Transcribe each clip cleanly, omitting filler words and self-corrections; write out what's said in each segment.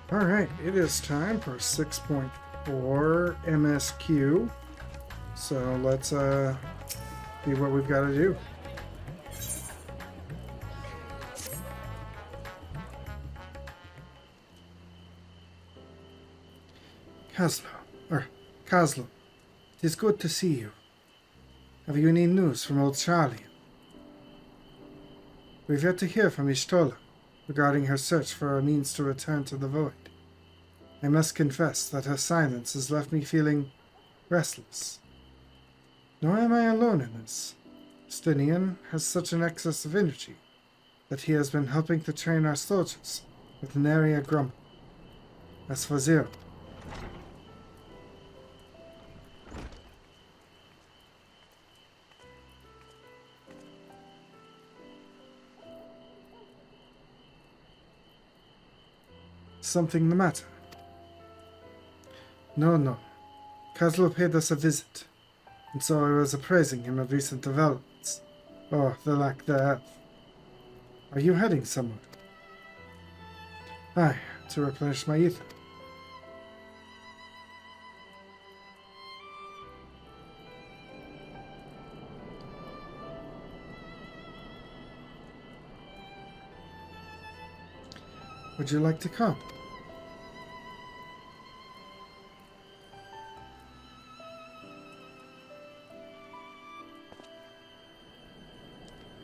Alright, it is time for 6.4 MSQ. So let's see what we've got to do. Kazlo, it is good to see you. Have you any news from old Charlie? We've yet to hear from Ishtola regarding her search for a means to return to the void. I must confess that her silence has left me feeling restless. Nor am I alone in this. Stinian has such an excess of energy that he has been helping to train our soldiers with nary a grumble. As for Zero, something the matter? No. Kazlo paid us a visit, and so I was appraising him of recent developments, or the lack thereof. Are you heading somewhere? Aye, to replenish my ether. Would you like to come?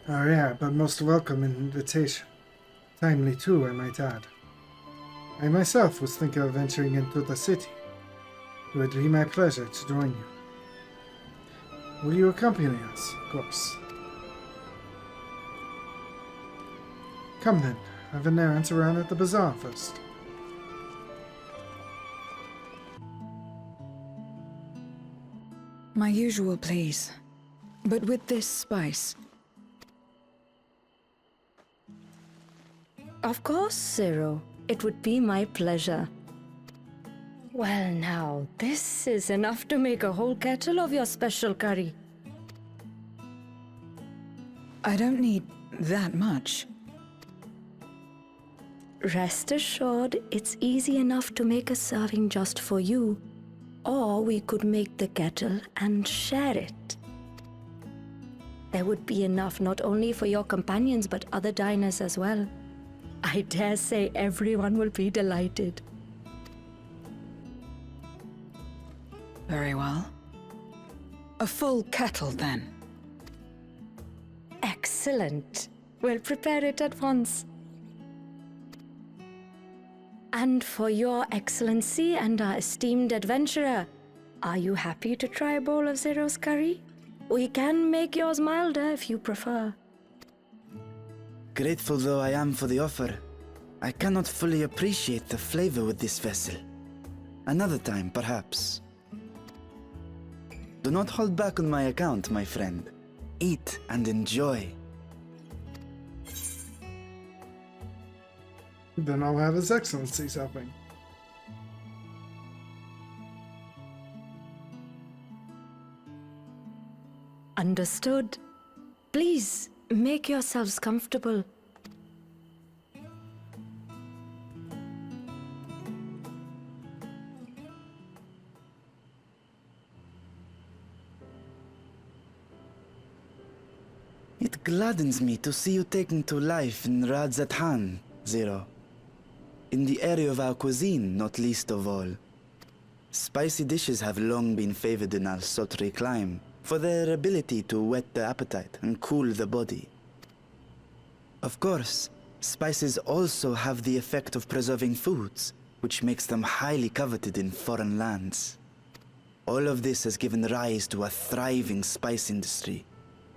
Oh yeah, but most welcome invitation. Timely too, I might add. I myself was thinking of venturing into the city. It would be my pleasure to join you. Will you accompany us, of course? Come then, I have an errand to run at the bazaar first. My usual, please. But with this spice. Of course, Zero. It would be my pleasure. Well now, this is enough to make a whole kettle of your special curry. I don't need that much. Rest assured, it's easy enough to make a serving just for you. Or we could make the kettle and share it. There would be enough not only for your companions but other diners as well. I dare say everyone will be delighted. Very well. A full kettle, then. Excellent. We'll prepare it at once. And for your excellency and our esteemed adventurer, are you happy to try a bowl of Zero's curry? We can make yours milder if you prefer. Grateful though I am for the offer, I cannot fully appreciate the flavor with this vessel. Another time, perhaps. Do not hold back on my account, my friend. Eat and enjoy. Then I'll have His Excellency's helping. Understood. Please, make yourselves comfortable. It gladdens me to see you taking to life in Radzatan, Zero. In the area of our cuisine, not least of all. Spicy dishes have long been favored in our sultry clime for their ability to whet the appetite and cool the body. Of course, spices also have the effect of preserving foods, which makes them highly coveted in foreign lands. All of this has given rise to a thriving spice industry,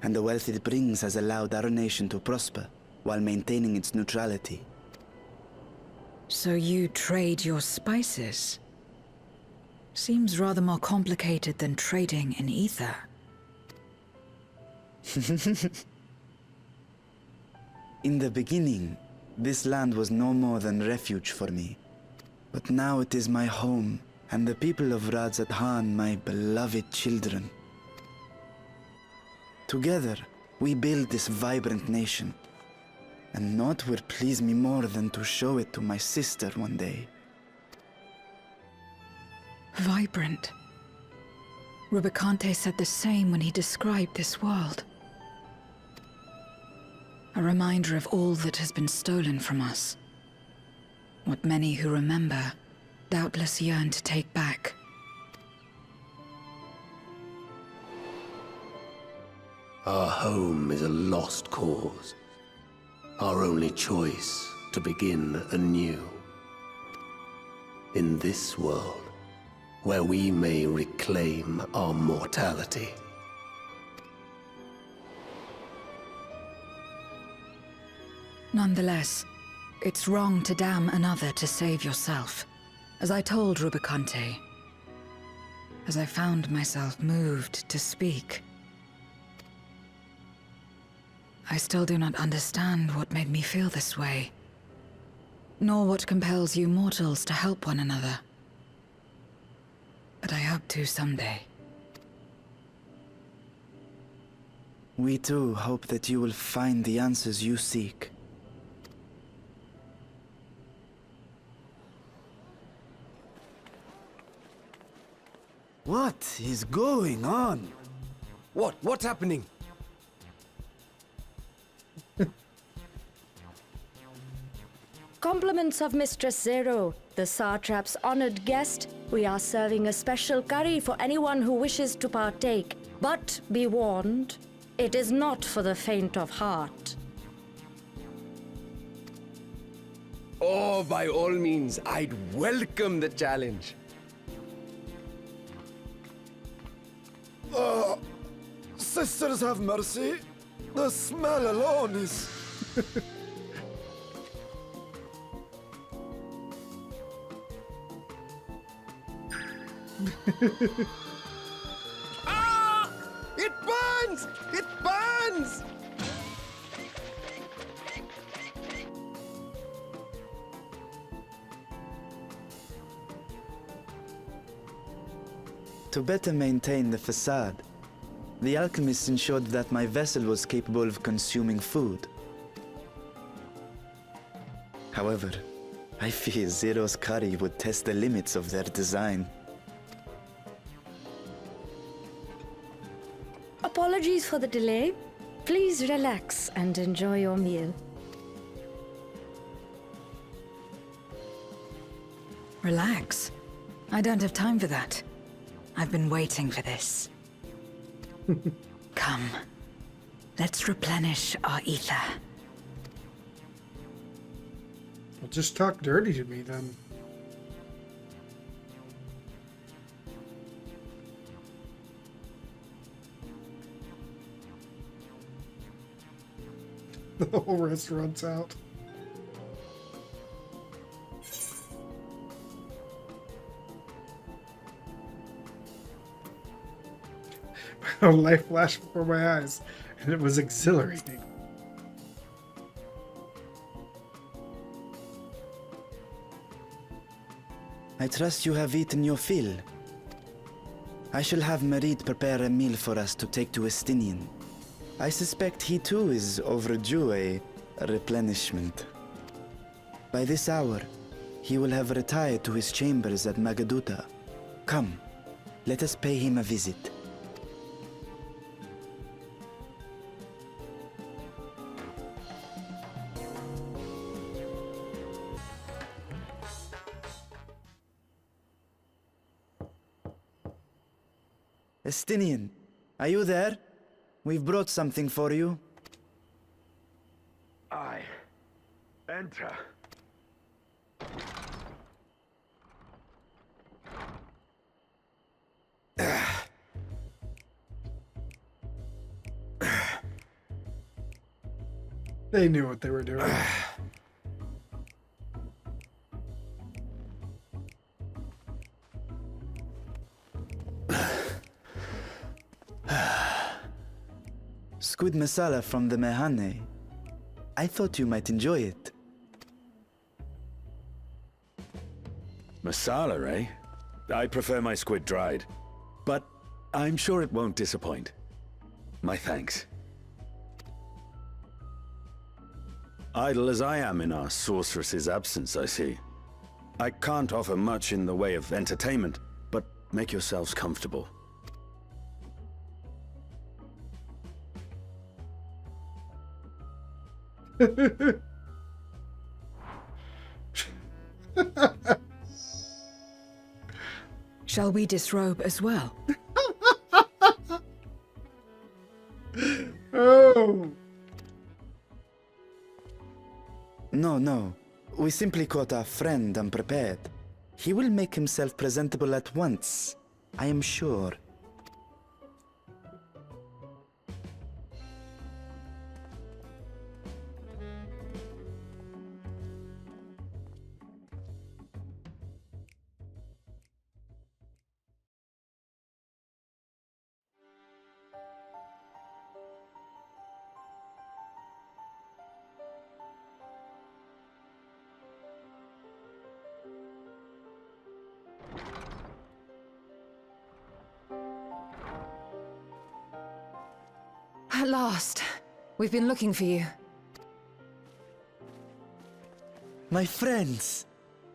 and the wealth it brings has allowed our nation to prosper while maintaining its neutrality. So you trade your spices? Seems rather more complicated than trading in ether. In the beginning, this land was no more than refuge for me. But now it is my home, and the people of Radzatan my beloved children. Together, we build this vibrant nation. And naught would please me more than to show it to my sister one day. Vibrant. Rubicante said the same when he described this world. A reminder of all that has been stolen from us. What many who remember doubtless yearn to take back. Our home is a lost cause. Our only choice to begin anew. In this world, where we may reclaim our mortality. Nonetheless, it's wrong to damn another to save yourself. As I told Rubicante, as I found myself moved to speak. I still do not understand what made me feel this way, nor what compels you mortals to help one another. But I hope to someday. We too hope that you will find the answers you seek. What is going on? What's happening? Compliments of Mistress Zero, the Satrap's honored guest. We are serving a special curry for anyone who wishes to partake. But be warned, it is not for the faint of heart. Oh, by all means, I'd welcome the challenge. Sisters have mercy. The smell alone is... Ah! It burns! It burns! To better maintain the facade, the alchemists ensured that my vessel was capable of consuming food. However, I fear Zero's curry would test the limits of their design. Apologies for the delay. Please relax and enjoy your meal. Relax. I don't have time for that. I've been waiting for this. Come. Let's replenish our ether. Well, just talk dirty to me then. The whole restaurant's out. A light flashed before my eyes, and it was exhilarating. I trust you have eaten your fill. I shall have Marid prepare a meal for us to take to Estinian. I suspect he too is overdue a replenishment. By this hour, he will have retired to his chambers at Magaduta. Come, let us pay him a visit. Estinian, are you there? We've brought something for you. I enter. They knew what they were doing. Squid masala from the Mehane. I thought you might enjoy it. Masala, eh? I prefer my squid dried. But I'm sure it won't disappoint. My thanks. Idle as I am in our sorceress's absence, I see. I can't offer much in the way of entertainment, but Make yourselves comfortable. Shall we disrobe as well? Oh! No, no. We simply caught our friend unprepared. He will make himself presentable at once, I am sure. At last. We've been looking for you. My friends!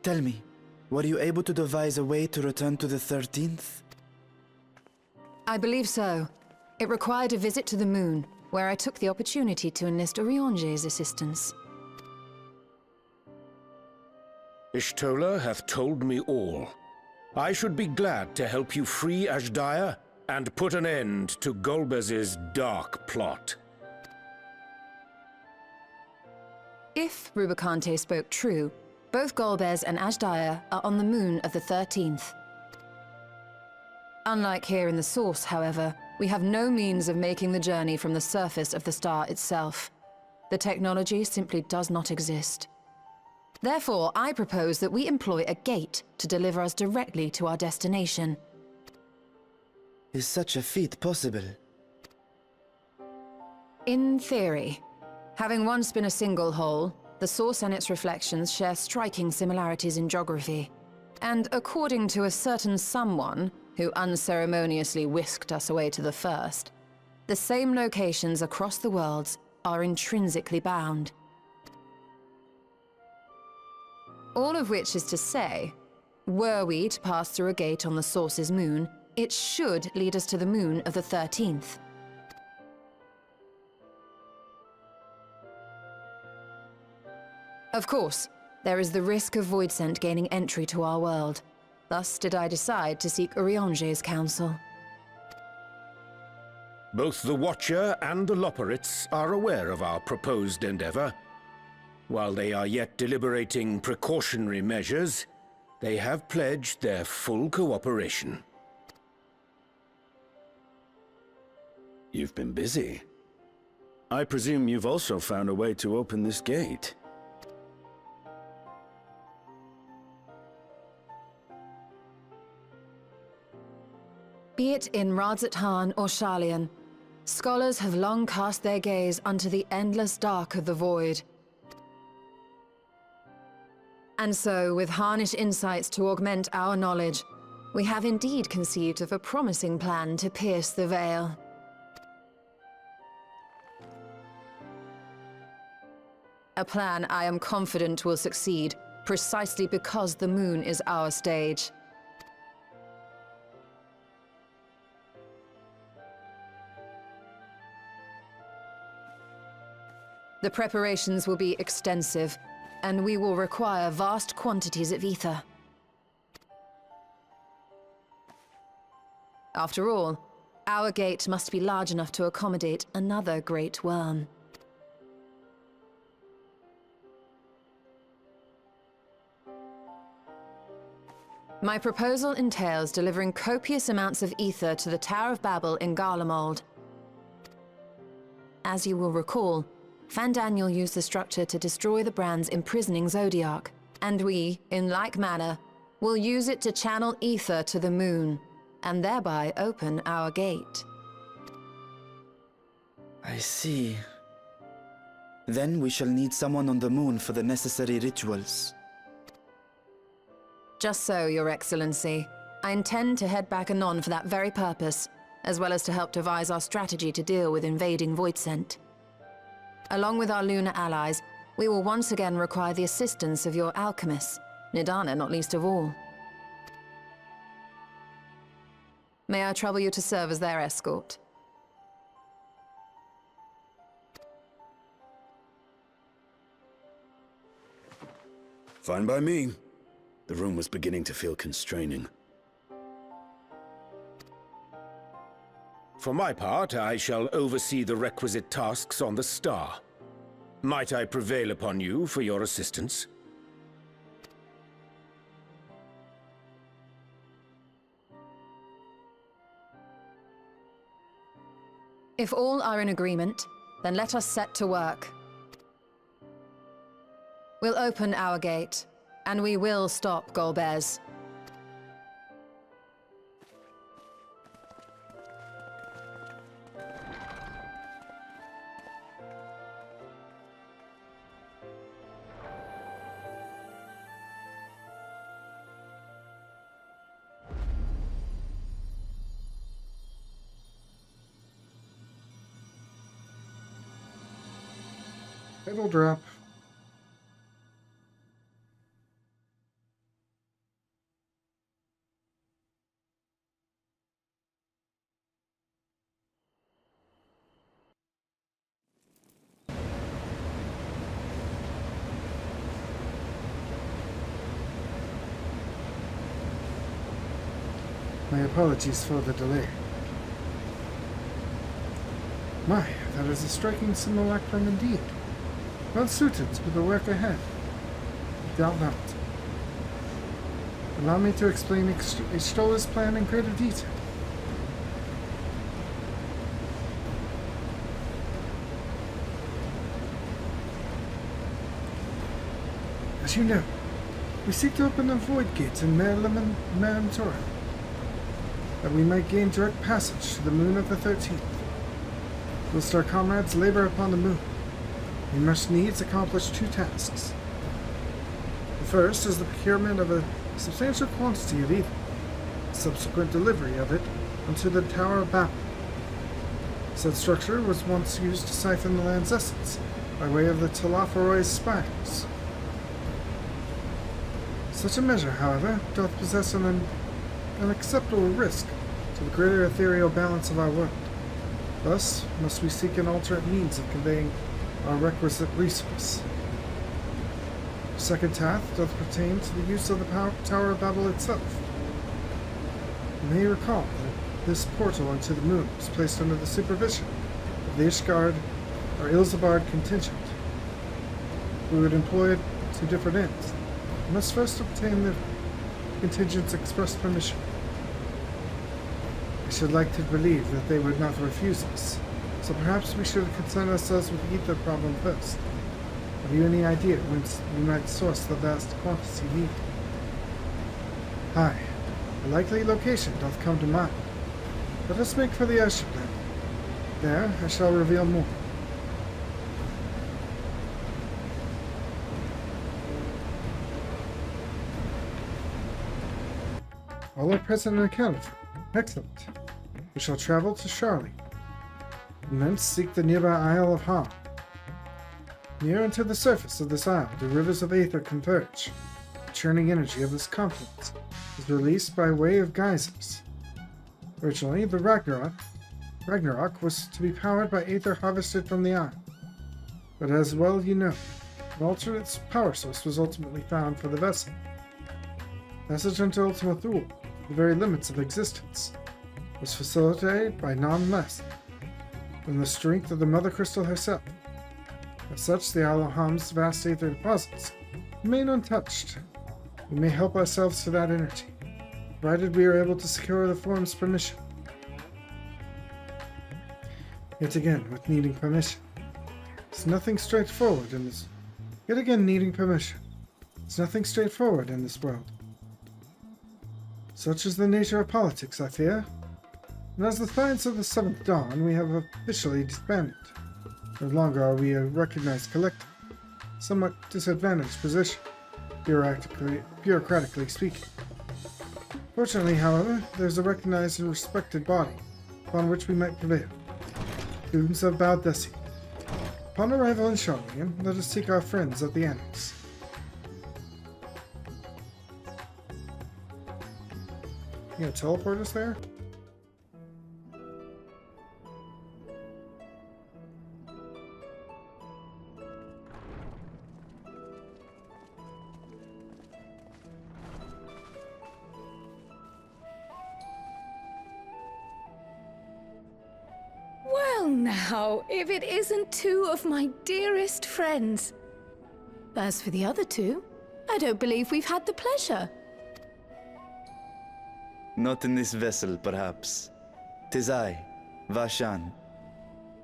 Tell me, were you able to devise a way to return to the 13th? I believe so. It required a visit to the moon, where I took the opportunity to enlist Urianger's assistance. Ishtola hath told me all. I should be glad to help you free Azhdaya and put an end to Golbez's dark plot. If Rubicante spoke true, both Golbez and Azhdaya are on the moon of the 13th. Unlike here in the Source, however, we have no means of making the journey from the surface of the star itself. The technology simply does not exist. Therefore, I propose that we employ a gate to deliver us directly to our destination. Is such a feat possible? In theory. Having once been a single hole, the Source and its reflections share striking similarities in geography. And according to a certain someone, who unceremoniously whisked us away to the first, the same locations across the worlds are intrinsically bound. All of which is to say, were we to pass through a gate on the Source's moon, it should lead us to the moon of the 13th. Of course, there is the risk of Voidsent gaining entry to our world. Thus did I decide to seek Urianger's counsel. Both the Watcher and the Loporrits are aware of our proposed endeavor. While they are yet deliberating precautionary measures, they have pledged their full cooperation. You've been busy. I presume you've also found a way to open this gate. Be it in Radzat-Han or Sharlayan, scholars have long cast their gaze unto the endless dark of the void. And so, with harnish insights to augment our knowledge, we have indeed conceived of a promising plan to pierce the veil. A plan I am confident will succeed, precisely because the moon is our stage. The preparations will be extensive, and we will require vast quantities of ether. After all, our gate must be large enough to accommodate another great worm. My proposal entails delivering copious amounts of ether to the Tower of Babel in Garlemald. As you will recall, Fandaniel used the structure to destroy the brands imprisoning Zodiac, and we, in like manner, will use it to channel ether to the moon, and thereby open our gate. I see. Then we shall need someone on the moon for the necessary rituals. Just so, Your Excellency. I intend to head back anon for that very purpose, as well as to help devise our strategy to deal with invading Voidsent. Along with our lunar allies, we will once again require the assistance of your alchemists, Nidana not least of all. May I trouble you to serve as their escort? Fine by me. The room was beginning to feel constraining. For my part, I shall oversee the requisite tasks on the Star. Might I prevail upon you for your assistance? If all are in agreement, then let us set to work. We'll open our gate, and we will stop Golbez. It'll drop. My apologies for the delay. My, that is a striking simulacrum indeed. Well suited to the work ahead. Doubt not. Allow me to explain Ishtola's plan in greater detail. As you know, we seek to open the Void Gate in Merentora, that we might gain direct passage to the moon of the 13th. Whilst our comrades labor upon the moon, we must needs accomplish two tasks. The first is the procurement of a substantial quantity of ether, subsequent delivery of it unto the Tower of Babel. Said structure was once used to siphon the land's essence by way of the Telophoroid spires. Such a measure, however, doth possess an unacceptable risk to the greater ethereal balance of our world. Thus, must we seek an alternate means of conveying our requisite resource. The second task doth pertain to the use of the Tower of Babel itself. You may recall that this portal into the moon was placed under the supervision of the Ishgard or Ilzabard contingent. We would employ it to different ends. We must first obtain the contingent's express permission. I should like to believe that they would not refuse us, so perhaps we should concern ourselves with the ether problem first. Have you any idea whence we might source the vast quantity needed? Aye, a likely location doth come to mind. Let us make for the airship then. There I shall reveal more. All are present and accounted for. Excellent. We shall travel to Charlie, and thence seek the nearby Isle of Ham. Near unto the surface of this isle, the rivers of Aether converge. The churning energy of this confluence is released by way of geysers. Originally, the Ragnarok was to be powered by Aether harvested from the isle. But as well you know, an alternate power source was ultimately found for the vessel. Passage into Ultima Thule, the very limits of existence, was facilitated by none less than the strength of the Mother Crystal herself. As such, the Isle of Ham's vast aether deposits remain untouched. We may help ourselves to that energy, provided we are able to secure the form's permission. Yet again, with needing permission. It's nothing straightforward in this. Yet again, needing permission. It's nothing straightforward in this world. Such is the nature of politics, I fear. And as the Defiance of the Seventh Dawn, we have officially disbanded. No longer are we a recognized collective, somewhat disadvantaged position, bureaucratically speaking. Fortunately, however, there is a recognized and respected body upon which we might prevail. Students of Baldesi. Upon arrival in Charlemagne, let us seek our friends at the Annex. You gonna teleport us there? now, if it isn't two of my dearest friends. As for the other two, I don't believe we've had the pleasure. Not in this vessel, perhaps. 'Tis I, Vashan.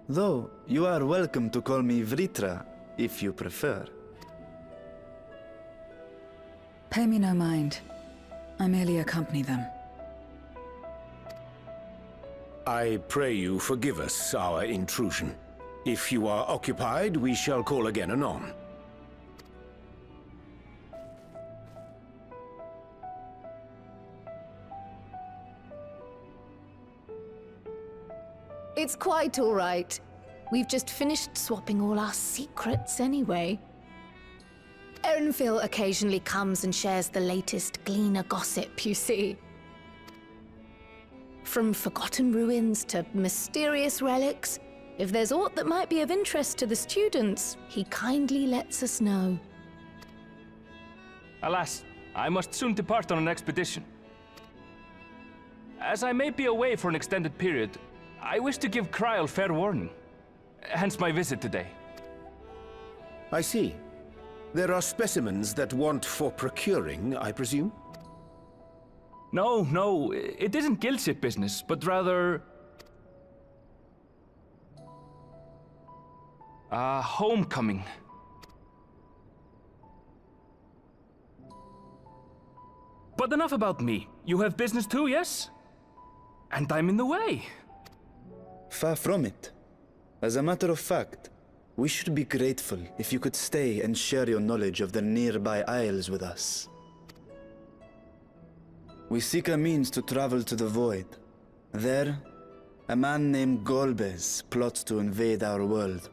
Though, you are welcome to call me Vritra, if you prefer. Pay me no mind. I merely accompany them. I pray you forgive us our intrusion. If you are occupied, we shall call again anon. It's quite all right. We've just finished swapping all our secrets anyway. Erenville occasionally comes and shares the latest Gleaner gossip, you see. From forgotten ruins to mysterious relics, if there's aught that might be of interest to the students, he kindly lets us know. Alas, I must soon depart on an expedition. As I may be away for an extended period, I wish to give Kryl fair warning. Hence my visit today. I see. There are specimens that want for procuring, I presume? No, it isn't guildship business, but rather... homecoming. But enough about me. You have business too, yes? And I'm in the way. Far from it. As a matter of fact, we should be grateful if you could stay and share your knowledge of the nearby isles with us. We seek a means to travel to the Void. There, a man named Golbez plots to invade our world.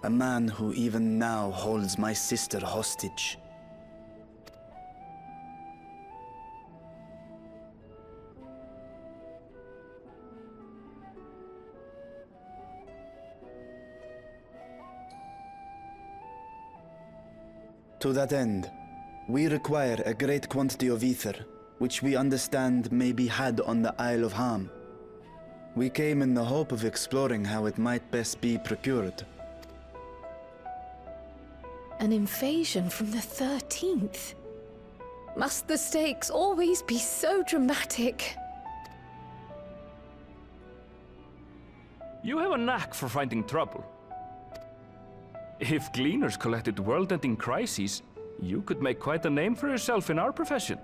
A man who even now holds my sister hostage. To that end, we require a great quantity of ether, which we understand may be had on the Isle of Ham. We came in the hope of exploring how it might best be procured. An invasion from the 13th? Must the stakes always be so dramatic? You have a knack for finding trouble. If Gleaners collected world-ending crises, you could make quite a name for yourself in our profession.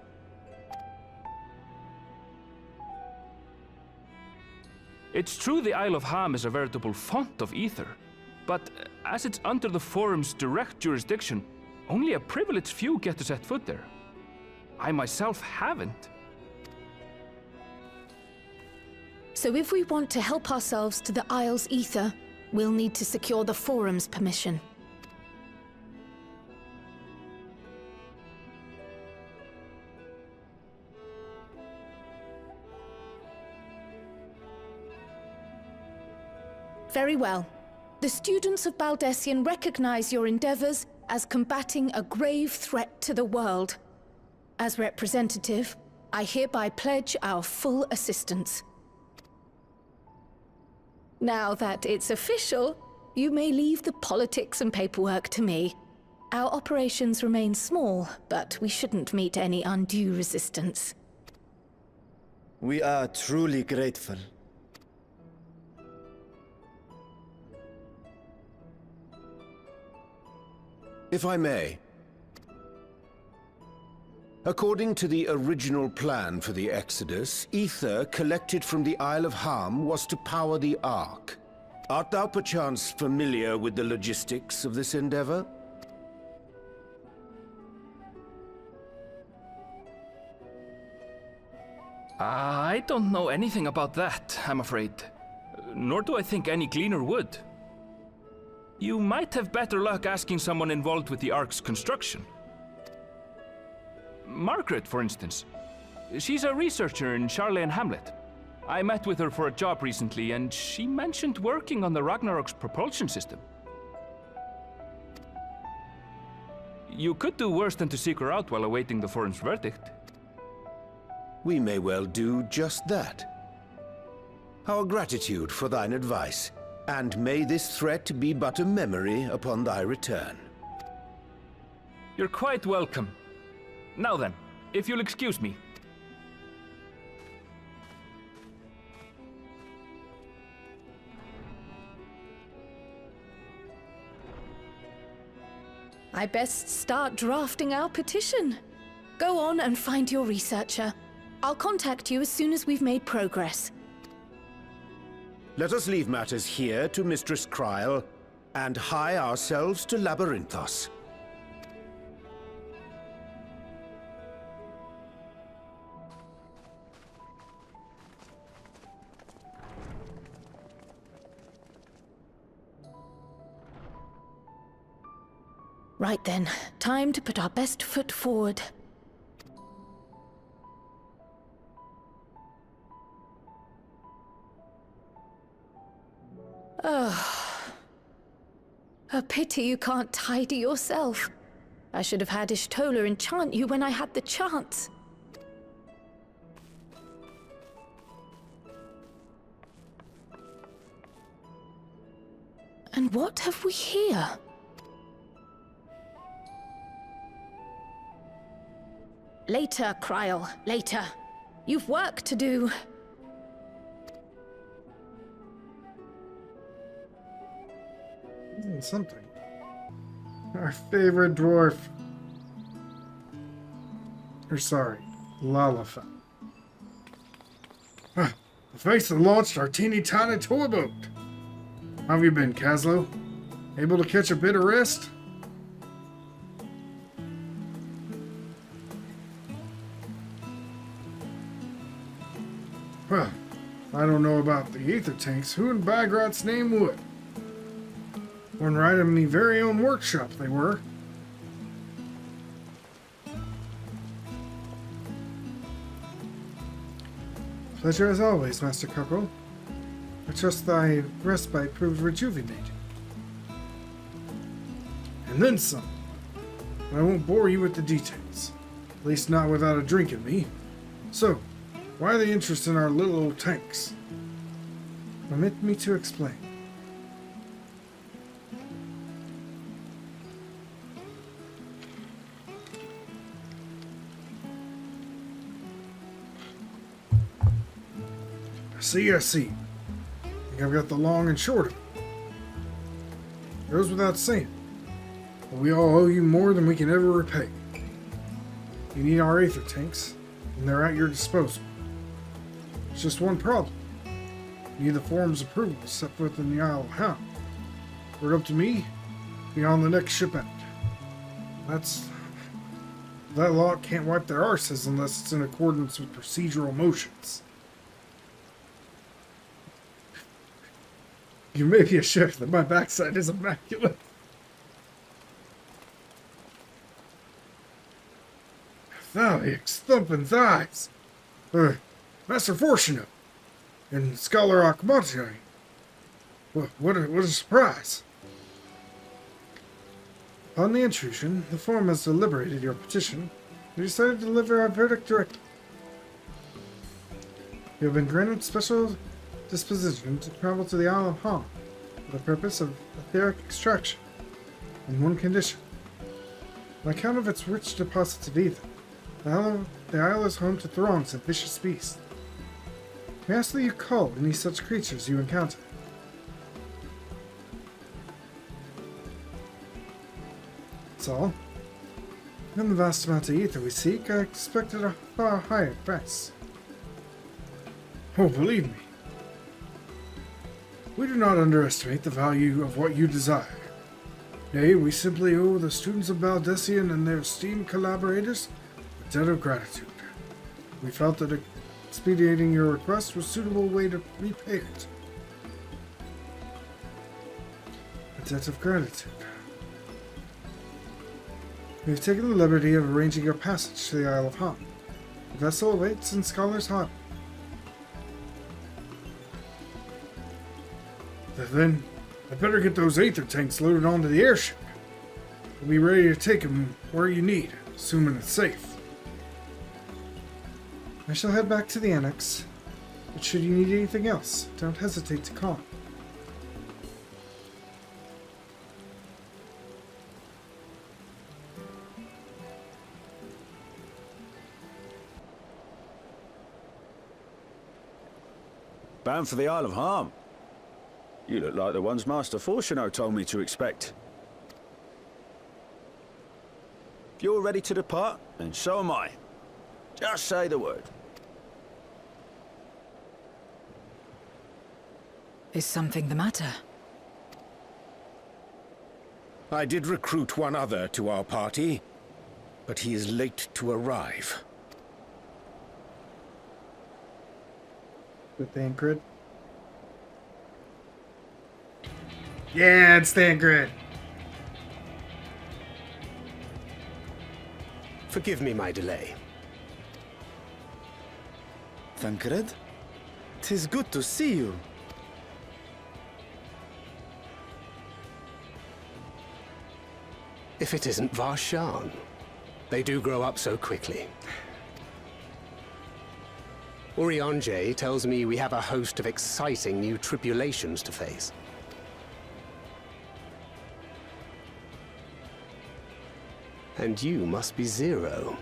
It's true the Isle of Ham is a veritable font of ether, but as it's under the Forum's direct jurisdiction, only a privileged few get to set foot there. I myself haven't. So if we want to help ourselves to the Isle's ether, we'll need to secure the Forum's permission. Very well. The students of Baldessian recognize your endeavors as combating a grave threat to the world. As representative, I hereby pledge our full assistance. Now that it's official, you may leave the politics and paperwork to me. Our operations remain small, but we shouldn't meet any undue resistance. We are truly grateful. If I may. According to the original plan for the Exodus, ether collected from the Isle of Ham was to power the Ark. Art thou perchance familiar with the logistics of this endeavor? I don't know anything about that, I'm afraid. Nor do I think any Gleaner would. You might have better luck asking someone involved with the Ark's construction. Margaret, for instance. She's a researcher in Charley and Hamlet. I met with her for a job recently, and she mentioned working on the Ragnarok's propulsion system. You could do worse than to seek her out while awaiting the Forum's verdict. We may well do just that. Our gratitude for thine advice. And may this threat be but a memory upon thy return. You're quite welcome. Now then, if you'll excuse me. I best start drafting our petition. Go on and find your researcher. I'll contact you as soon as we've made progress. Let us leave matters here to Mistress Kryl, and hie ourselves to Labyrinthos. Right then, time to put our best foot forward. Oh. A pity you can't tidy yourself. I should have had Ishtola enchant you when I had the chance. And what have we here? Later, Kryl, later. You've work to do. Something. Our favorite dwarf. Or sorry, Lalafell. The face that launched our teeny tiny toy boat. How have you been, Kaslo? Able to catch a bit of rest? Well, I don't know about the ether tanks. Who in Bagrat's name would? One right in me very own workshop they were. Pleasure as always, Master Cuckoo. I trust thy respite proved rejuvenating. And then some. I won't bore you with the details. At least not without a drink in me. So, why the interest in our little old tanks? Permit me to explain. I see. I think I've got the long and short of it. Goes without saying. But we all owe you more than we can ever repay. You need our aether tanks, and they're at your disposal. It's just one problem. You need the forum's approval set forth in the Isle of Hound. For it up to me, be on the next ship out. That law can't wipe their arses unless it's in accordance with procedural motions. You may be assured that my backside is immaculate. Thalix, thumping thighs. Master Fortuno and Scholar Akmati. What a surprise. Upon the intrusion, the forum has deliberated your petition. We decided to deliver our verdict directly. You have been granted special disposition to travel to the Isle of Han for the purpose of etheric extraction, on one condition. On account of its rich deposits of ether, the isle is home to throngs of vicious beasts. We ask that you cull any such creatures you encounter. That's all. Given the vast amount of ether we seek, I expected a far higher price. Oh, believe me, we do not underestimate the value of what you desire. Nay, we simply owe the students of Baldessian and their esteemed collaborators a debt of gratitude. We felt that expediting your request was a suitable way to repay it. A debt of gratitude. We have taken the liberty of arranging your passage to the Isle of Han. The vessel awaits in Scholar's Harbor. Then, I better get those aether tanks loaded onto the airship. We'll be ready to take them where you need, assuming it's safe. I shall head back to the annex, but should you need anything else, don't hesitate to call. bound for the Isle of Harm. You look like the ones Master Fortuno told me to expect. If you're ready to depart, then so am I. Just say the word. Is something the matter? I did recruit one other to our party, but he is late to arrive. The Thancred. Yeah, it's Thancred. Forgive me my delay. Thancred? 'Tis good to see you. If it isn't Varshan. They do grow up so quickly. Urianger tells me we have a host of exciting new tribulations to face. And you must be Zero.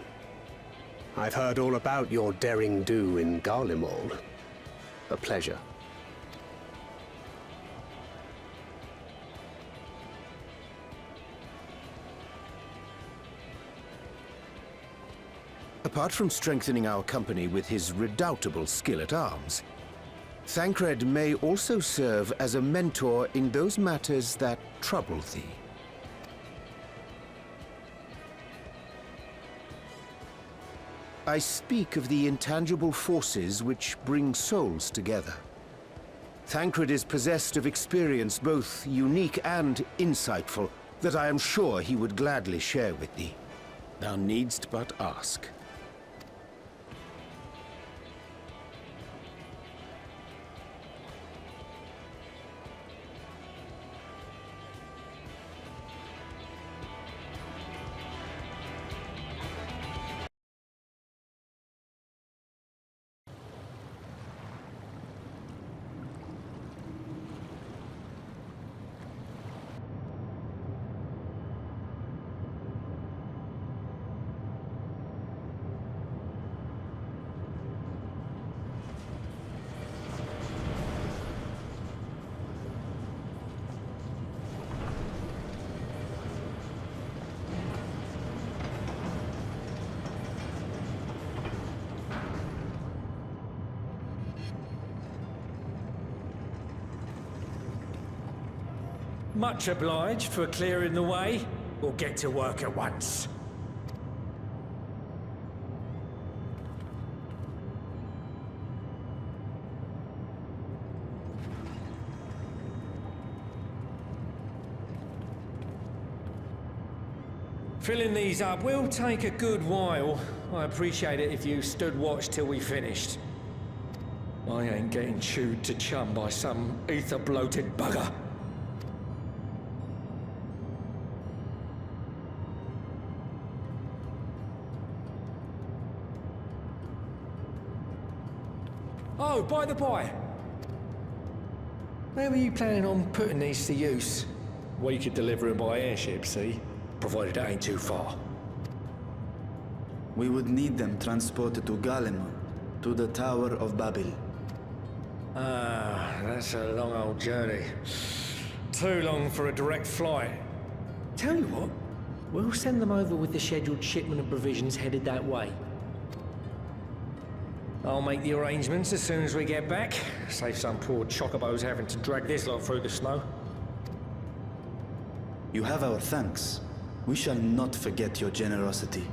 I've heard all about your daring do in Garlemald. A pleasure. Apart from strengthening our company with his redoubtable skill at arms, Thancred may also serve as a mentor in those matters that trouble thee. I speak of the intangible forces which bring souls together. Thancred is possessed of experience both unique and insightful that I am sure he would gladly share with thee. Thou needst but ask. Much obliged for clearing the way. We'll get to work at once. Filling these up will take a good while. I appreciate it if you stood watch till we finished. I ain't getting chewed to chum by some ether-bloated bugger. Oh, by the by, where were you planning on putting these to use? We could deliver them by airship, see? Provided it ain't too far. We would need them transported to Garlemald, to the Tower of Babel. Ah, that's a long old journey. Too long for a direct flight. Tell you what, we'll send them over with the scheduled shipment of provisions headed that way. I'll make the arrangements as soon as we get back. Save some poor chocobos having to drag this lot through the snow. You have our thanks. We shall not forget your generosity.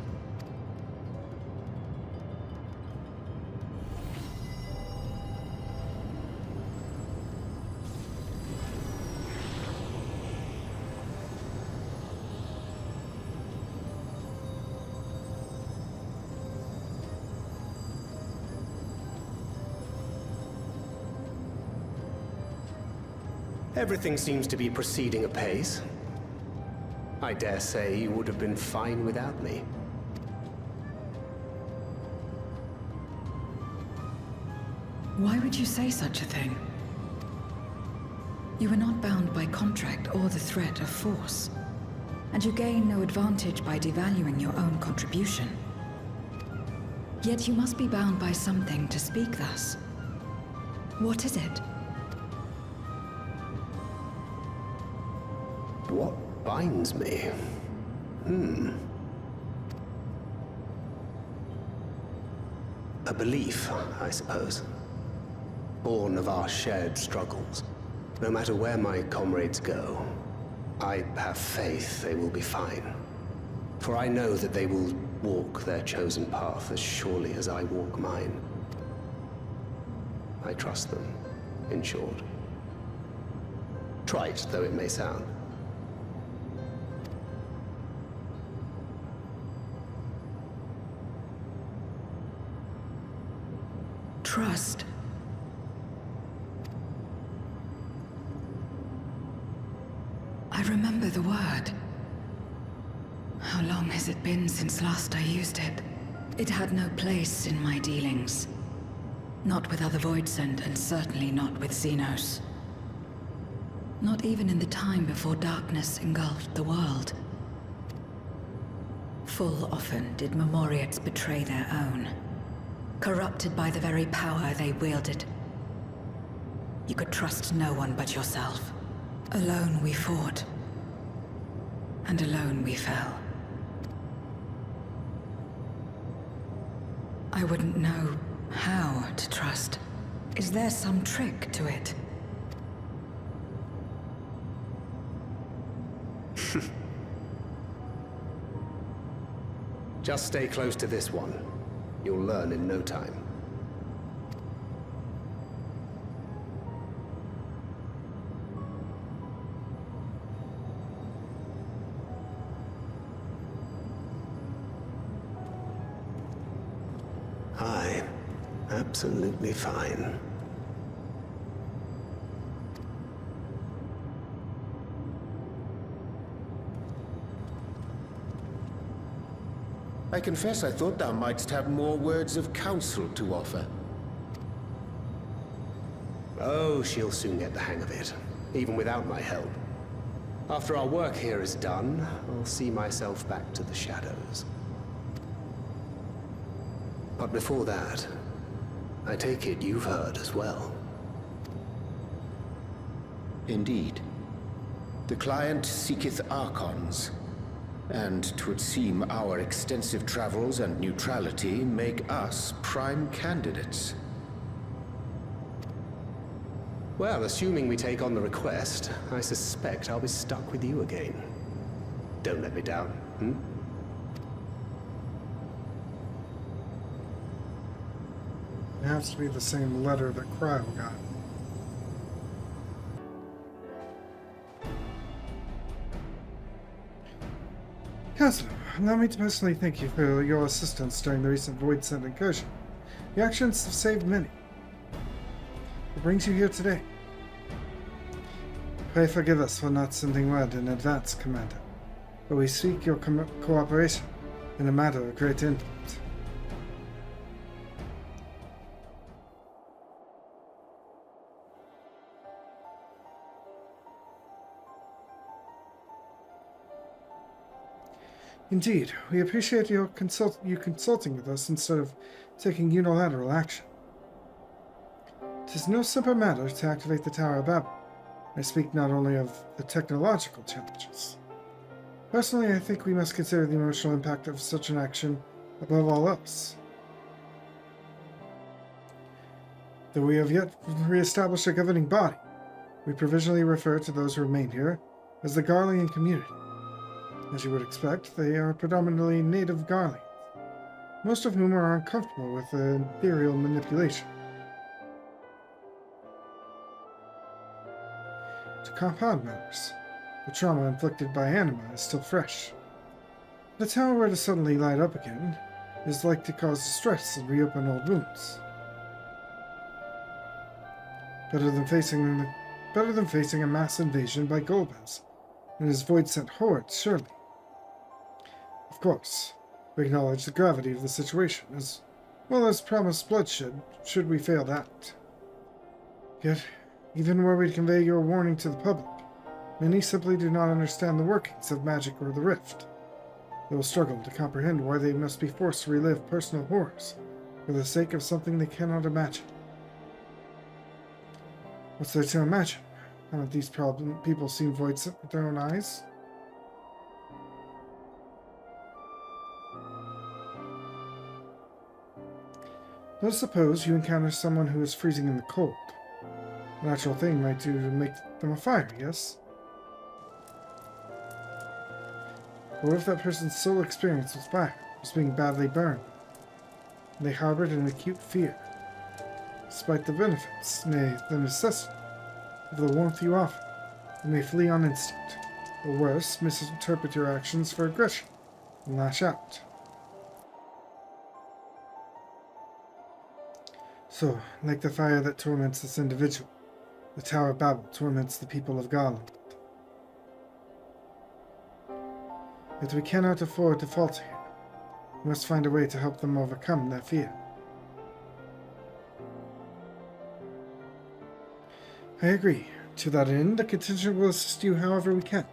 Everything seems to be proceeding apace. I dare say you would have been fine without me. Why would you say such a thing? You are not bound by contract or the threat of force, and you gain no advantage by devaluing your own contribution. Yet you must be bound by something to speak thus. What is it? What binds me? A belief, I suppose. Born of our shared struggles. No matter where my comrades go, I have faith they will be fine. For I know that they will walk their chosen path as surely as I walk mine. I trust them, in short. Trite though it may sound. Trust. I remember the word. How long has it been since last I used it? It had no place in my dealings. Not with other Voidsent, and certainly not with Xenos. Not even in the time before darkness engulfed the world. Full often did Memoriates betray their own, corrupted by the very power they wielded. You could trust no one but yourself. Alone we fought, and alone we fell. I wouldn't know how to trust. Is there some trick to it? Just stay close to this one. You'll learn in no time. Aye, absolutely fine. I confess I thought thou mightst have more words of counsel to offer. Oh, she'll soon get the hang of it, even without my help. After our work here is done, I'll see myself back to the shadows. But before that, I take it you've heard as well. Indeed. The client seeketh Archons, and 'twould seem our extensive travels and neutrality make us prime candidates. Well, assuming we take on the request, I suspect I'll be stuck with you again. Don't let me down, It has to be the same letter that Cryo got. Counselor, allow me to personally thank you for your assistance during the recent Voidsent incursion. Your actions have saved many. What brings you here today? Pray forgive us for not sending word in advance, Commander, but we seek your cooperation in a matter of great import. Indeed, we appreciate you consulting with us instead of taking unilateral action. It is no simple matter to activate the Tower of Babel. I speak not only of the technological challenges. Personally, I think we must consider the emotional impact of such an action above all else. Though we have yet re-established a governing body, we provisionally refer to those who remain here as the Garlean community. As you would expect, they are predominantly native Garleans, most of whom are uncomfortable with the Imperial manipulation. To compound matters, the trauma inflicted by Anima is still fresh. If the tower were to suddenly light up again, it is like to cause distress and reopen old wounds. Better than facing a mass invasion by Golbez and his Voidsent hordes, surely. Of course, we acknowledge the gravity of the situation, as well as promised bloodshed should we fail to act. Yet, even were we to convey your warning to the public, many simply do not understand the workings of magic or the rift. They will struggle to comprehend why they must be forced to relive personal horrors for the sake of something they cannot imagine. What's there to imagine? Haven't these people seen voids with their own eyes? Let's suppose you encounter someone who is freezing in the cold. A natural thing might do to make them a fire, yes? But what if that person's sole experience with fire was being badly burned? And they harbored an acute fear. Despite the benefits, nay, the necessity, of the warmth you offer, they may flee on instinct, or worse, misinterpret your actions for aggression, and lash out. So, like the fire that torments this individual, the Tower of Babel torments the people of Garland. Yet we cannot afford to falter here. We must find a way to help them overcome their fear. I agree. To that end, the contingent will assist you however we can.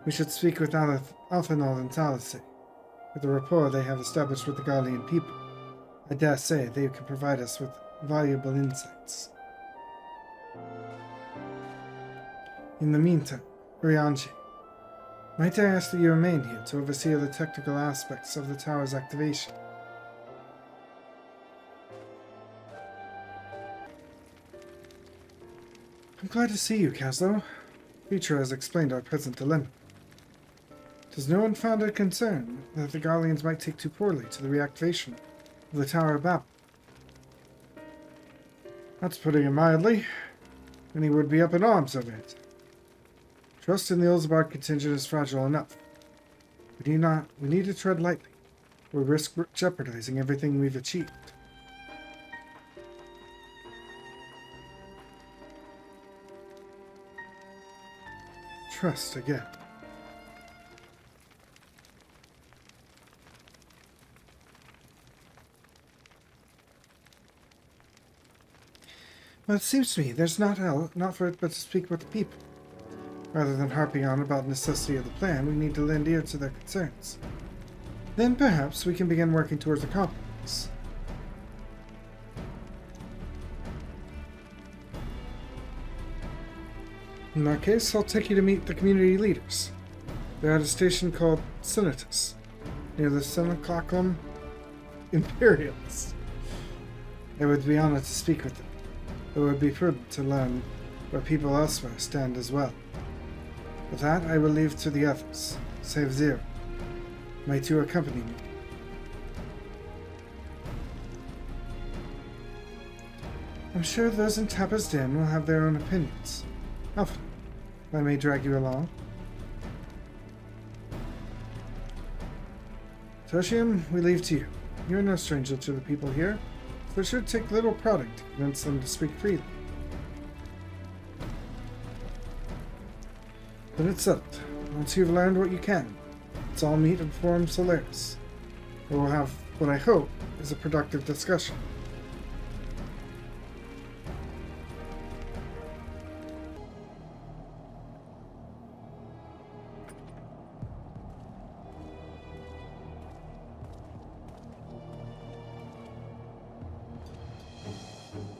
We should speak with Alphanol and Talise. With the rapport they have established with the Garlean people, I dare say they can provide us with valuable insights. In the meantime, Urianji, might I ask that you remain here to oversee the technical aspects of the tower's activation? I'm glad to see you, Caslo. Future has explained our present dilemma. It is no unfounded concern that the Garleans might take too poorly to the reactivation of the Tower of Babel. That's putting it mildly. Many would be up in arms over it. Trust in the Ilsabard contingent is fragile enough. We need to tread lightly. We risk jeopardizing everything we've achieved. Trust again. Well, it seems to me there's not for it but to speak with the people. Rather than harping on about the necessity of the plan, we need to lend ear to their concerns. Then perhaps we can begin working towards a compromise. In that case, I'll take you to meet the community leaders. They're at a station called Sinitus, near the Senoclacum Imperials. I would be honored to speak with them. It would be prudent to learn where people elsewhere stand as well. With that, I will leave to the others, save Zero. Might you accompany me? I'm sure those in Tappa's Den will have their own opinions. Alpha, if I may drag you along. Toshium, we leave to you. You're no stranger to the people here, so it should take little prodding to convince them to speak freely. Then it's settled. Once you've learned what you can, let's all meet and form Solaris. We will have what I hope is a productive discussion.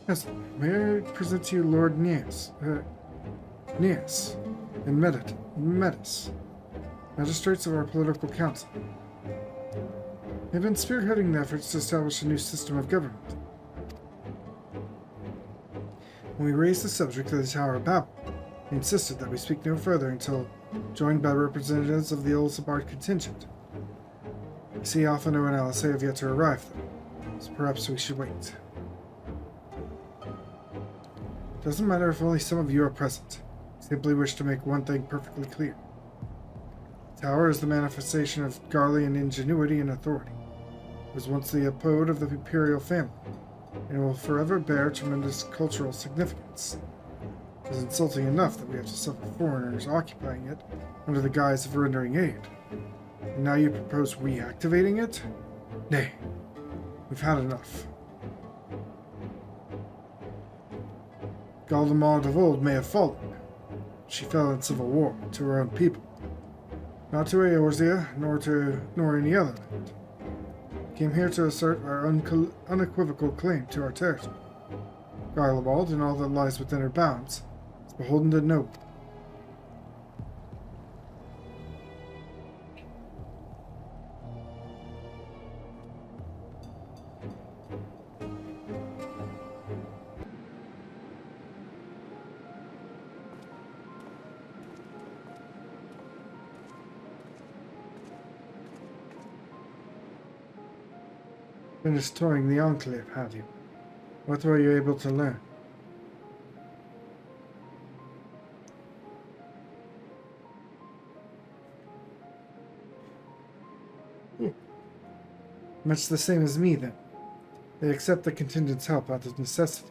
Yes, may I present to you Lord Nias and Metis, magistrates of our political council. They've been spearheading the efforts to establish a new system of government. When we raised the subject of the Tower of Babel, they insisted that we speak no further until joined by representatives of the Ilsabard contingent. I see Alphano and Alice have yet to arrive, though, so perhaps we should wait. Doesn't matter if only some of you are present. I simply wish to make one thing perfectly clear. The Tower is the manifestation of Garlean ingenuity and authority. It was once the abode of the imperial family, and it will forever bear tremendous cultural significance. It is insulting enough that we have to suffer foreigners occupying it under the guise of rendering aid. And now you propose reactivating it? Nay, we've had enough. Galdemar of old may have fallen. She fell in civil war to her own people. Not to Eorzea, nor any other land. We came here to assert our unequivocal claim to our territory. Garlewald and all that lies within her bounds is beholden to no one. Finished touring the Enclave, have you? What were you able to learn? Much the same as me, then. They accept the contingent's help out of necessity,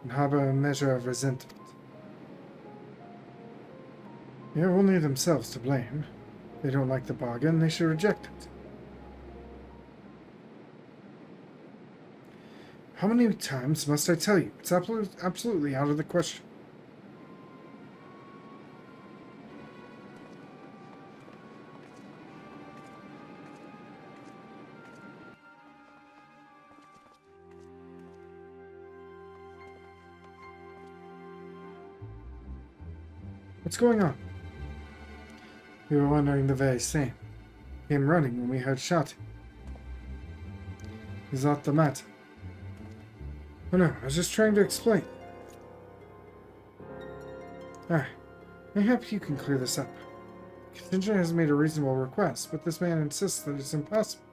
and harbor a measure of resentment. They have only themselves to blame. If they don't like the bargain, they should reject it. How many times must I tell you? It's absolutely out of the question. What's going on? We were wondering the very same. Came running when we heard shouting. Is that the matter? Oh no, I was just trying to explain. Mayhap you can clear this up. The contingent has made a reasonable request, but this man insists that it's impossible.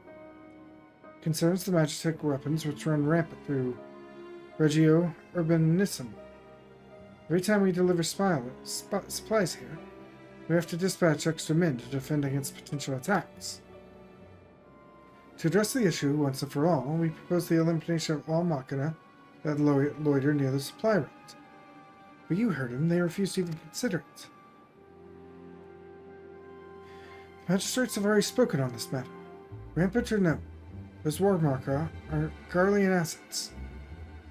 Concerns the Magitech weapons which run rampant through Regio Urbanissimum. Every time we deliver supplies here, we have to dispatch extra men to defend against potential attacks. To address the issue once and for all, we propose the elimination of all machina that loiter near the supply route. But you heard him, they refused to even consider it. The magistrates have already spoken on this matter. Rampant or no, those war marker are Garlean assets.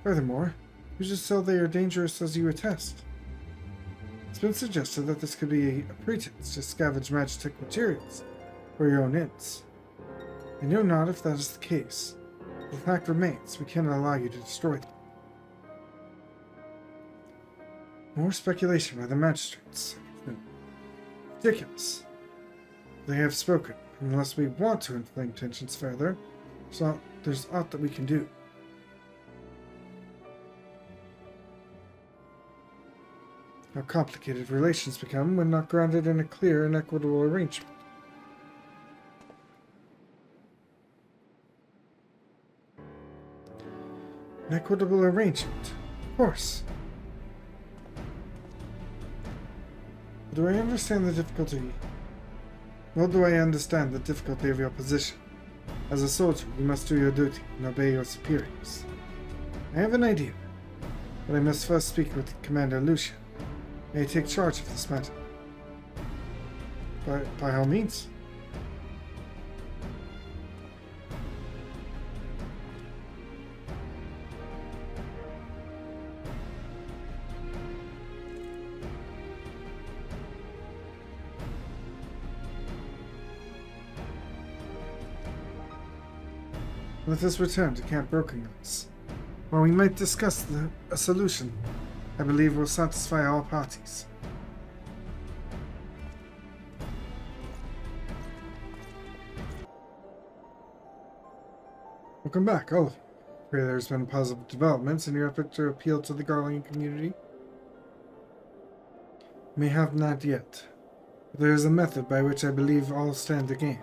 Furthermore, who's to say they are dangerous as you attest? It's been suggested that this could be a pretense to scavenge Magitech materials for your own ends. I know not if that is the case. The fact remains, we cannot allow you to destroy them. More speculation by the magistrates. Ridiculous. They have spoken. Unless we want to inflame tensions further, there's aught that we can do. How complicated relations become when not grounded in a clear and equitable arrangement. An equitable arrangement, of course. Do I understand the difficulty? Nor do I understand the difficulty of your position. As a soldier, you must do your duty and obey your superiors. I have an idea, but I must first speak with Commander Lucian. May I take charge of this matter? By all means. Let us return to Camp Brokenglass, where we might discuss a solution I believe will satisfy all parties. Welcome back, all of you. Pray there's been positive developments in your effort to appeal to the Garlean community. May have not yet, but there is a method by which I believe all stand to gain.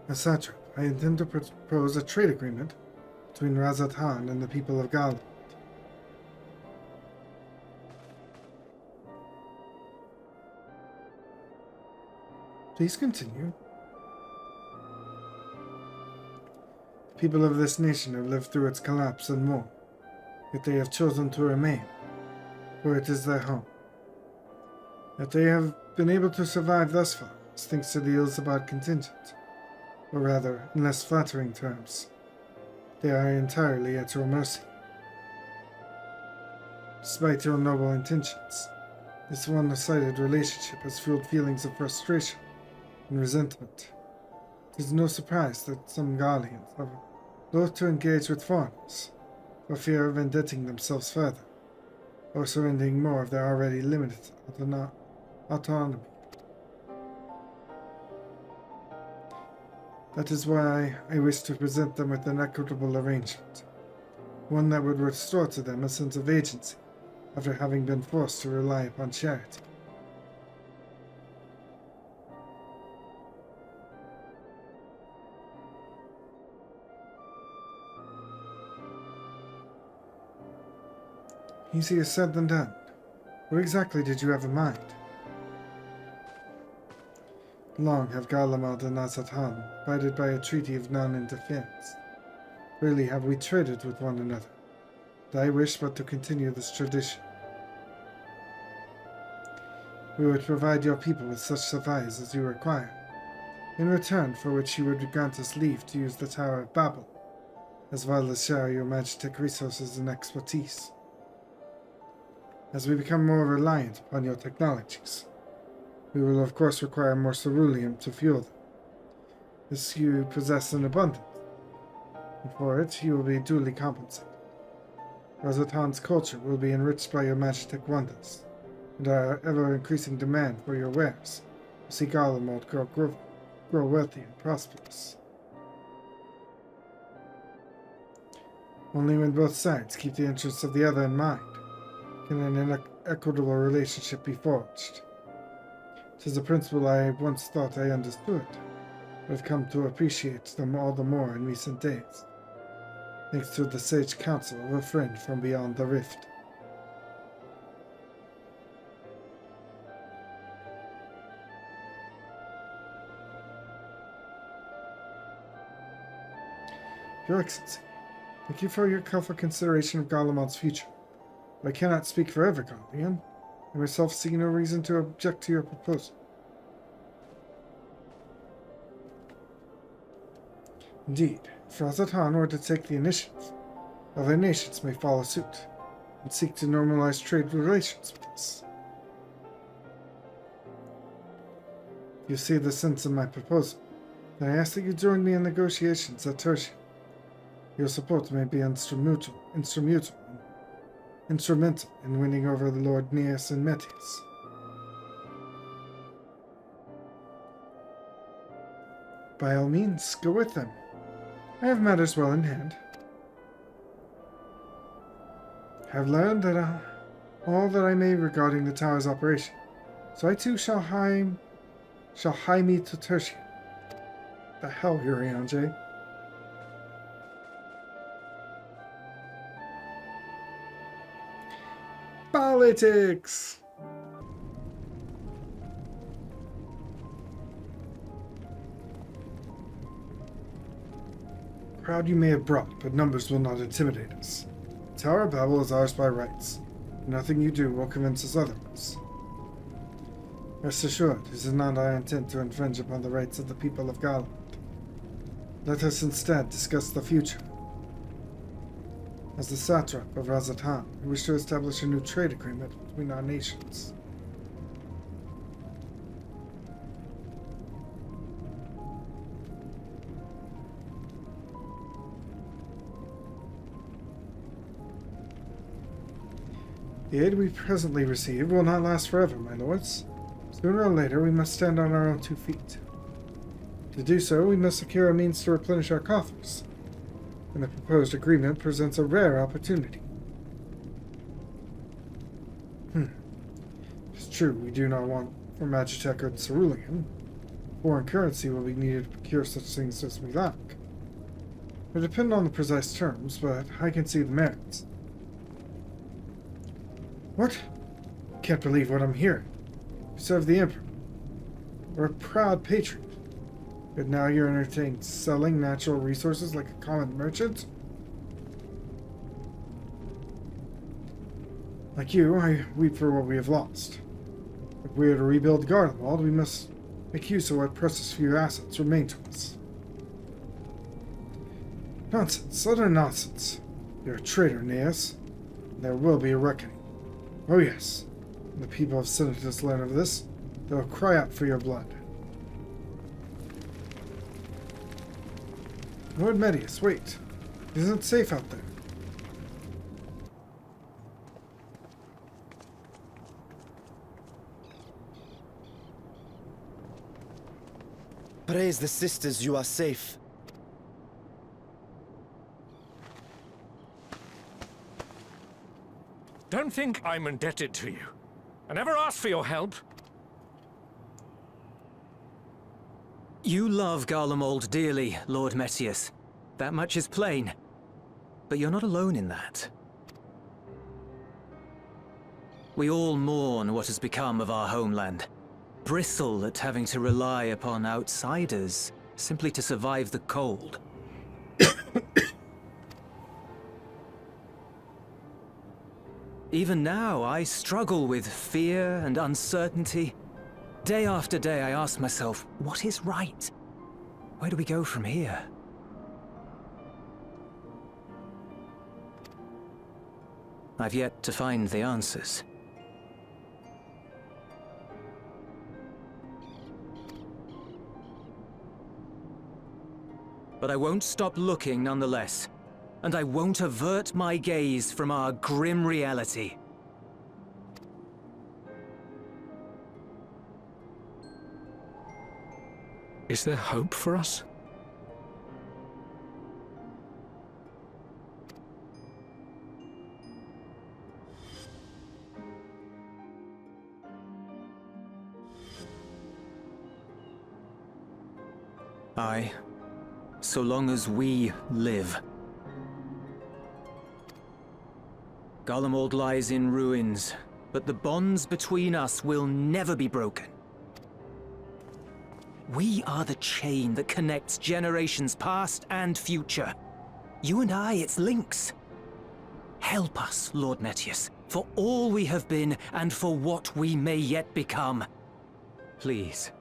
As satrap, I intend to propose a trade agreement between Razat Han and the people of Garland. Please continue. The people of this nation have lived through its collapse and more, yet they have chosen to remain, for it is their home. That they have been able to survive thus far is thanks to the Ilsabad contingent, or rather, in less flattering terms, they are entirely at your mercy. Despite your noble intentions, this one-sided relationship has fueled feelings of frustration and resentment. It is no surprise that some Garleans have loath to engage with foreigners, for fear of indebting themselves further, or surrendering more of their already limited autonomy. That is why I wish to present them with an equitable arrangement, one that would restore to them a sense of agency after having been forced to rely upon charity. Easier said than done. What exactly did you have in mind? Long have Garlemald and Azathan abided by a treaty of non-interference. Rarely have we traded with one another, and I wish but to continue this tradition. We would provide your people with such supplies as you require, in return for which you would grant us leave to use the Tower of Babel, as well as share your magic resources and expertise. As we become more reliant upon your technologies, we will of course require more ceruleum to fuel them. This you possess in abundance, and for it you will be duly compensated. Razathan's culture will be enriched by your magic wonders, and our ever-increasing demand for your wares will see Garlemald grow wealthy and prosperous. Only when both sides keep the interests of the other in mind can an equitable relationship be forged. 'Tis a principle I once thought I understood, but have come to appreciate them all the more in recent days, thanks to the sage counsel of a friend from beyond the rift. Your Excellency, thank you for your careful consideration of Garlemald's future. I cannot speak for every Guardian. I myself see no reason to object to your proposal. Indeed, if Razathan were to take the initiative, other nations may follow suit and seek to normalize trade relations with us. If you see the sense in my proposal, then I ask that you join me in negotiations at Tertia. Your support may be instrumental in winning over the Lord Neas and Metis. By all means, go with them. I have matters well in hand. I have learned that all that I may regarding the tower's operation, so I too shall hie me to Tertia. The hell, Urianje? Politics! Crowd you may have brought, but numbers will not intimidate us. The Tower of Babel is ours by rights. Nothing you do will convince us otherwise. Rest assured, it is not our intent to infringe upon the rights of the people of Garlemald. Let us instead discuss the future. As the satrap of Razathan, we wish to establish a new trade agreement between our nations. The aid we presently receive will not last forever, my lords. Sooner or later we must stand on our own 2 feet. To do so, we must secure a means to replenish our coffers, and the proposed agreement presents a rare opportunity. It's true, we do not want for Magitech or ceruleum. Foreign currency will be needed to procure such things as we lack. It will depend on the precise terms, but I can see the merits. What? I can't believe what I'm hearing. You serve the Emperor. We're a proud patriot. But now you're entertaining selling natural resources like a common merchant? Like you, I weep for what we have lost. If we are to rebuild Garlemald, we must make use of what precious few assets remain to us. Nonsense, utter nonsense. You're a traitor, Neas. There will be a reckoning. Oh yes, when the people of Senatus learn of this, they will cry out for your blood. Lord Medius, wait. It isn't safe out there. Praise the sisters, you are safe. Don't think I'm indebted to you. I never asked for your help. You love Garlemald dearly, Lord Metius. That much is plain. But you're not alone in that. We all mourn what has become of our homeland. Bristle at having to rely upon outsiders simply to survive the cold. Even now, I struggle with fear and uncertainty. Day after day, I ask myself, what is right? Where do we go from here? I've yet to find the answers. But I won't stop looking nonetheless. And I won't avert my gaze from our grim reality. Is there hope for us? Aye. So long as we live. Garlemald lies in ruins, but the bonds between us will never be broken. We are the chain that connects generations past and future. You and I, it's links. Help us, Lord Metius, for all we have been and for what we may yet become. Please.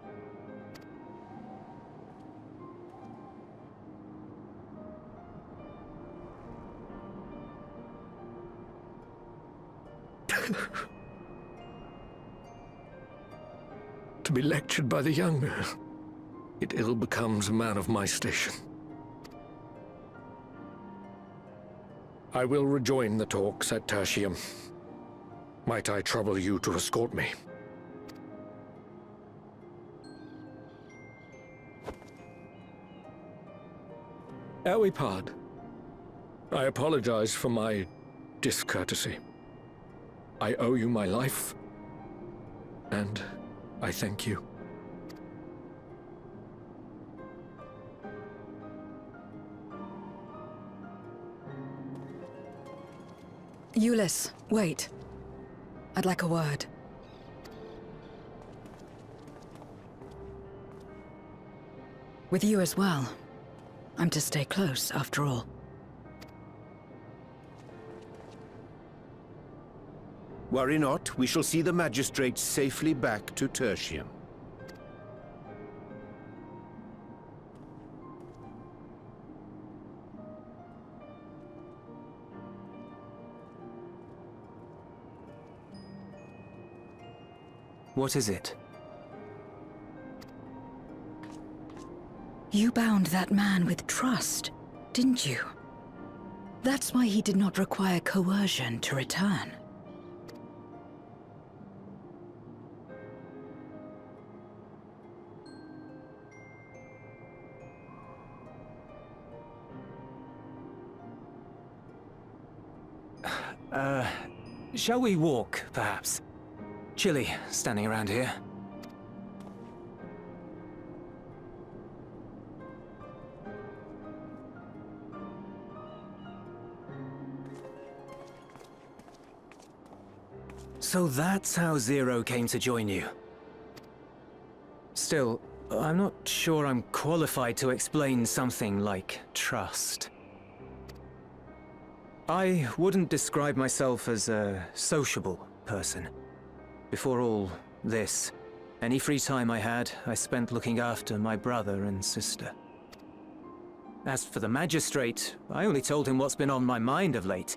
To be lectured by the younger, it ill becomes a man of my station. I will rejoin the talks at Tertium. Might I trouble you to escort me? Ere we part, I apologize for my discourtesy. I owe you my life, and I thank you. Ulyss, wait. I'd like a word. With you as well. I'm to stay close, after all. Worry not, we shall see the magistrates safely back to Tertium. What is it? You bound that man with trust, didn't you? That's why he did not require coercion to return. Shall we walk, perhaps? Chilly, standing around here. So that's how Zero came to join you. Still, I'm not sure I'm qualified to explain something like trust. I wouldn't describe myself as a sociable person. Before all this, any free time I had, I spent looking after my brother and sister. As for the magistrate, I only told him what's been on my mind of late.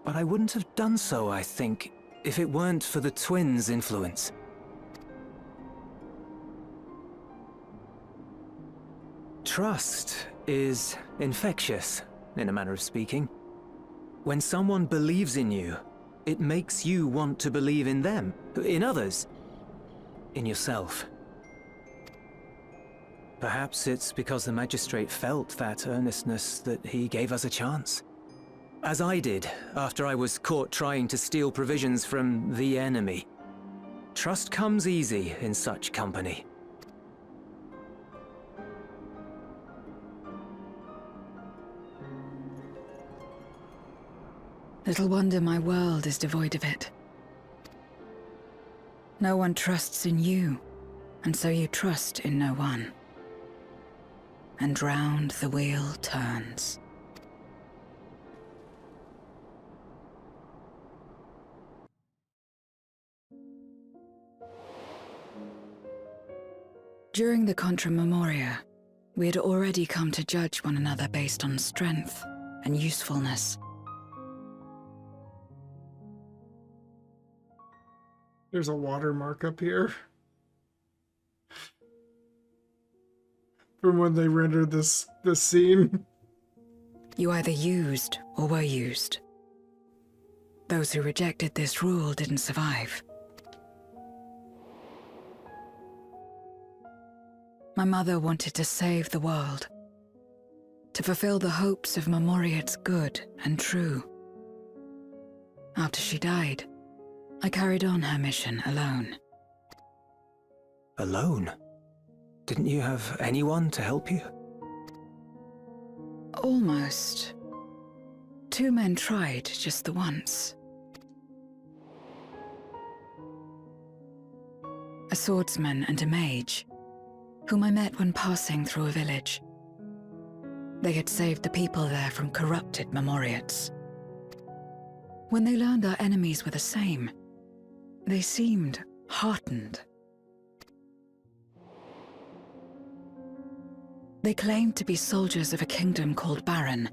But I wouldn't have done so, I think, if it weren't for the twins' influence. Trust is infectious, in a manner of speaking. When someone believes in you, it makes you want to believe in them, in others, in yourself. Perhaps it's because the Magistrate felt that earnestness that he gave us a chance. As I did, after I was caught trying to steal provisions from the enemy. Trust comes easy in such company. Little wonder my world is devoid of it. No one trusts in you, and so you trust in no one. And round the wheel turns. During the Contra Memoria, we had already come to judge one another based on strength and usefulness. There's a watermark up here from when they rendered this scene. You either used or were used. Those who rejected this rule didn't survive. My mother wanted to save the world, to fulfill the hopes of Memoria's good and true. After she died, I carried on her mission alone. Alone? Didn't you have anyone to help you? Almost. 2 men tried just the once. A swordsman and a mage, whom I met when passing through a village. They had saved the people there from corrupted Memoriates. When they learned our enemies were the same, they seemed heartened. They claimed to be soldiers of a kingdom called Baron,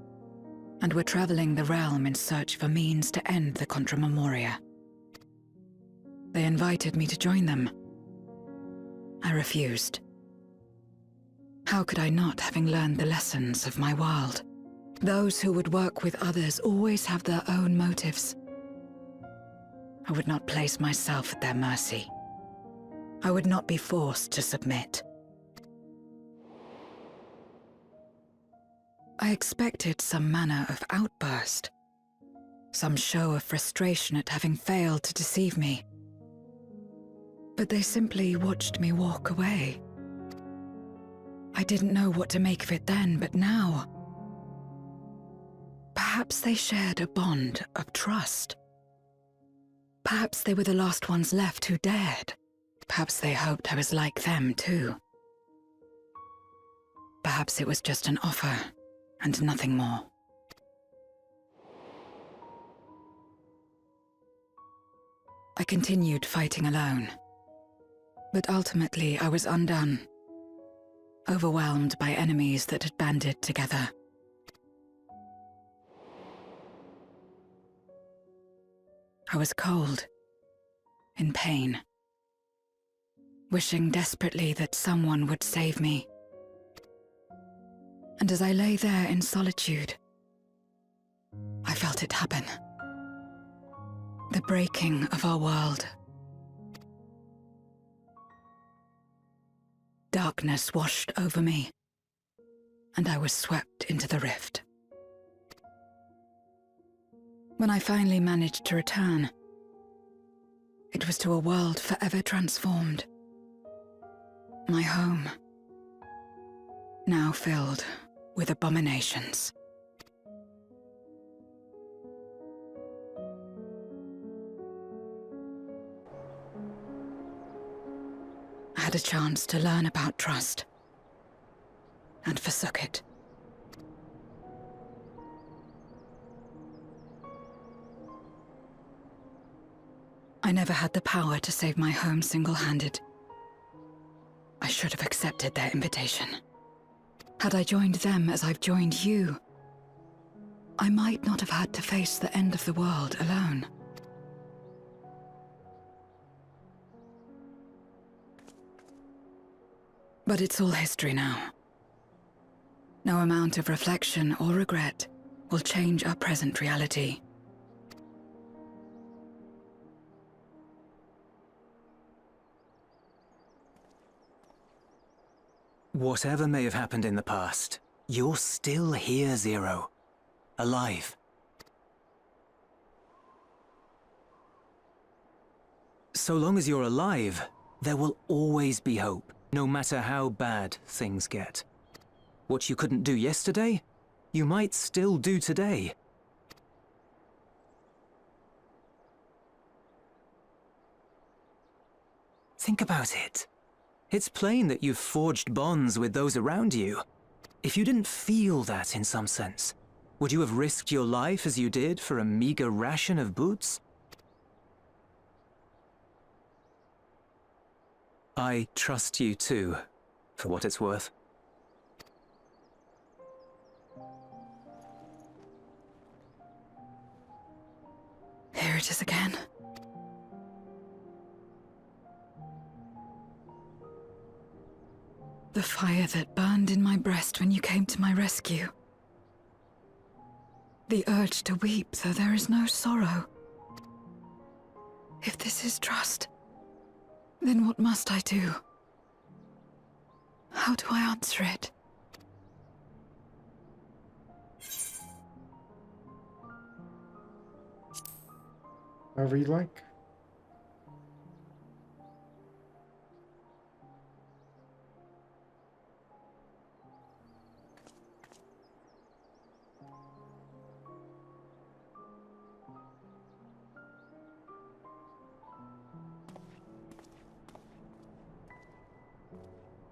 and were traveling the realm in search of a means to end the Contra Memoria. They invited me to join them. I refused. How could I not, having learned the lessons of my world? Those who would work with others always have their own motives. I would not place myself at their mercy. I would not be forced to submit. I expected some manner of outburst, some show of frustration at having failed to deceive me. But they simply watched me walk away. I didn't know what to make of it then, but now... Perhaps they shared a bond of trust. Perhaps they were the last ones left who dared. Perhaps they hoped I was like them too. Perhaps it was just an offer, and nothing more. I continued fighting alone. But ultimately I was undone. Overwhelmed by enemies that had banded together. I was cold, in pain, wishing desperately that someone would save me. And as I lay there in solitude, I felt it happen. The breaking of our world. Darkness washed over me, and I was swept into the rift. When I finally managed to return, it was to a world forever transformed. My home, now filled with abominations. I had a chance to learn about trust, and forsook it. I never had the power to save my home single-handed. I should have accepted their invitation. Had I joined them as I've joined you, I might not have had to face the end of the world alone. But it's all history now. No amount of reflection or regret will change our present reality. Whatever may have happened in the past, you're still here, Zero. Alive. So long as you're alive, there will always be hope, no matter how bad things get. What you couldn't do yesterday, you might still do today. Think about it. It's plain that you've forged bonds with those around you. If you didn't feel that in some sense, would you have risked your life as you did for a meager ration of boots? I trust you too, for what it's worth. Here it is again. The fire that burned in my breast when you came to my rescue. The urge to weep, though there is no sorrow. If this is trust, then what must I do? How do I answer it? However you like.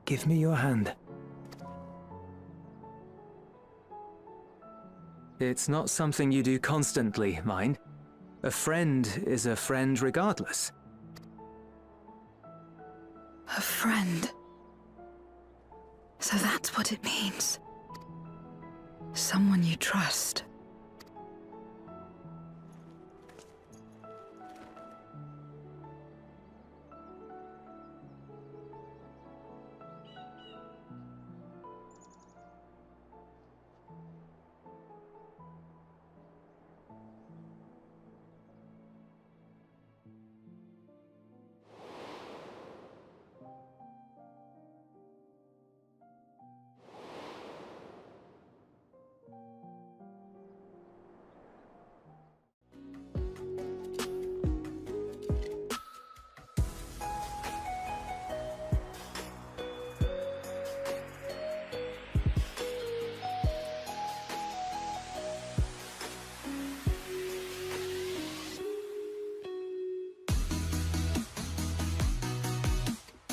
Give me your hand. It's not something you do constantly, mind. A friend is a friend regardless. A friend. So that's what it means. Someone you trust.